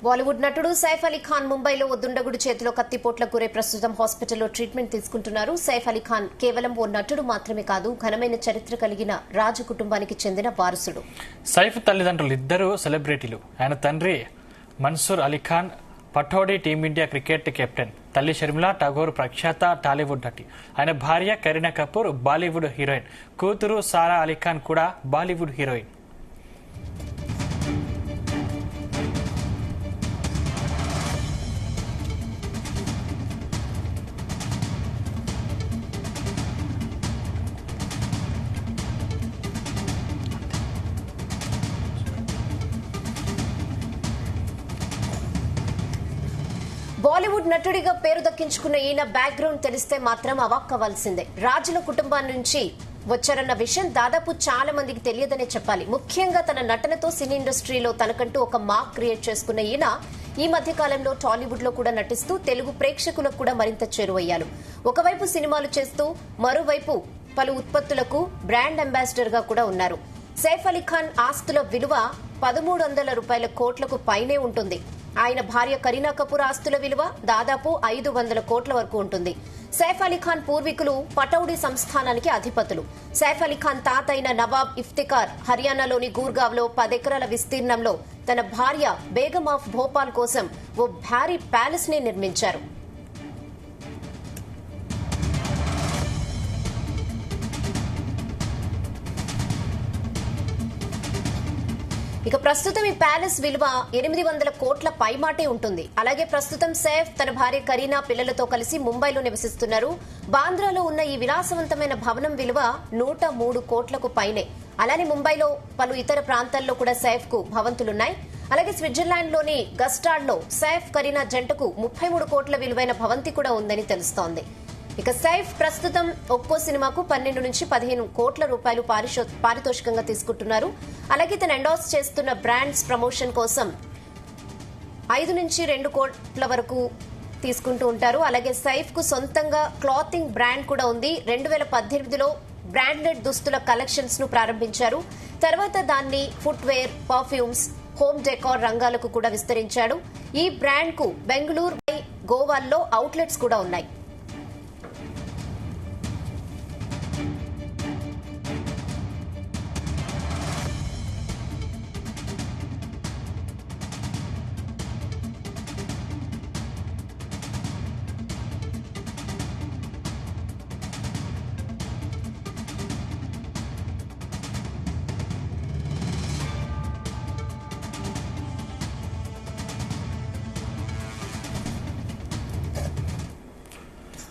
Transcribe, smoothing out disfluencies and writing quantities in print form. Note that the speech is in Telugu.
బాలీవుడ్ నటుడు సైఫ్ అలీ ఖాన్ ముంబైలో ఓ దుండగుడి చేతిలో కత్తిపోట్లకు గురై ప్రస్తుతం హాస్పిటల్లో ట్రీట్మెంట్ తీసుకుంటున్నారు. సైఫ్ అలీ ఖాన్ కేవలం ఓ నటుడు మాత్రమే కాదు, ఘనమైన చరిత్ర కలిగిన రాజు కుటుంబానికి చెందిన వారసుడు. సైఫ్ తల్లిదండ్రులు ఇద్దరు సెలబ్రిటీలు. ఆయన తండ్రి Mansoor Ali Khan Pataudi team India cricket captain, తల్లి షర్మిలా ఠాగూర్ ప్రఖ్యాత టాలీవుడ్ నటి. ఆయన భార్య కరీనా కపూర్ బాలీవుడ్ హీరోయిన్, కూతురు సారా అలీ ఖాన్ కూడా బాలీవుడ్ హీరోయిన్. బాలీవుడ్ నటుడిగా పేరు దక్కించుకున్న ఈయన బ్యాక్గ్రౌండ్ తెలిస్తే మాత్రం అవాక్కవలసిందే. రాజుల కుటుంబం నుంచి వచ్చారన్న విషయం దాదాపు చాలా మందికి తెలియదనే చెప్పాలి. ముఖ్యంగా తన నటనతో సినీ ఇండస్ట్రీలో తనకంటూ ఒక మార్క్ క్రియేట్ చేసుకున్న ఈయన ఈ మధ్య కాలంలో టాలీవుడ్ లో కూడా నటిస్తూ తెలుగు ప్రేక్షకులకు కూడా మరింత చేరువయ్యారు. ఒకవైపు సినిమాలు చేస్తూ మరోవైపు పలు ఉత్పత్తులకు బ్రాండ్ అంబాసిడర్ గా కూడా ఉన్నారు. సైఫ్ అలీ ఖాన్ ఆస్తుల విలువ 1300 కోట్లకు పైనే ఉంటుంది. ఆయన భార్య కరీనా కపూర్ ఆస్తుల విలువ దాదాపు 500 కోట్ల వరకు ఉంటుంది. సైఫ్ అలీ ఖాన్ పూర్వీకులు పటౌడీ సంస్థానానికి అధిపతులు. సైఫ్ అలీ ఖాన్ తాత అయిన నవాబ్ ఇఫ్తికార్ హర్యానాలోని గూర్గావ్ లో 10 ఎకరాల విస్తీర్ణంలో తన భార్య బేగం ఆఫ్ భోపాల్ కోసం ఓ భారీ ప్యాలెస్ ని నిర్మించారు. ఇక ప్రస్తుతం ఈ ప్యాలెస్ విలువ 800 కోట్ల పైమాటే ఉంటుంది. అలాగే ప్రస్తుతం సైఫ్ తన భార్య కరీనా పిల్లలతో కలిసి ముంబైలో నివసిస్తున్నారు. బాంద్రాలో ఉన్న ఈ విలాసవంతమైన భవనం విలువ 103 కోట్లకు పైనే. అలానే ముంబైలో పలు ఇతర ప్రాంతాల్లో కూడా సైఫ్ కు భవంతులున్నాయి. అలాగే స్విట్జర్లాండ్ లోని గస్టాడ్ లో సైఫ్ కరీనా జంటకు 33 కోట్ల విలువైన భవంతి కూడా ఉందని తెలుస్తోంది. ఇక సైఫ్ ప్రస్తుతం ఒక్కో సినిమాకు 12 నుంచి 15 కోట్ల రూపాయలు పారితోషికంగా తీసుకుంటున్నారు. అలాగే తను ఎండార్స్ చేస్తున్న బ్రాండ్స్ ప్రమోషన్ కోసం 5 నుంచి 2 కోట్ల వరకు తీసుకుంటూ ఉంటారు. అలాగే సైఫ్ కు సొంతంగా క్లాతింగ్ బ్రాండ్ కూడా ఉంది. 2018లో బ్రాండెడ్ దుస్తుల కలెక్షన్స్ ను ప్రారంభించారు. తర్వాత దాన్ని ఫుట్వేర్, పర్ఫ్యూమ్స్, హోమ్ డెకార్ రంగాలకు కూడా విస్తరించాడు. ఈ బ్రాండ్ కు బెంగళూరు, గోవాల్లో అవుట్లెట్స్ కూడా ఉన్నాయి.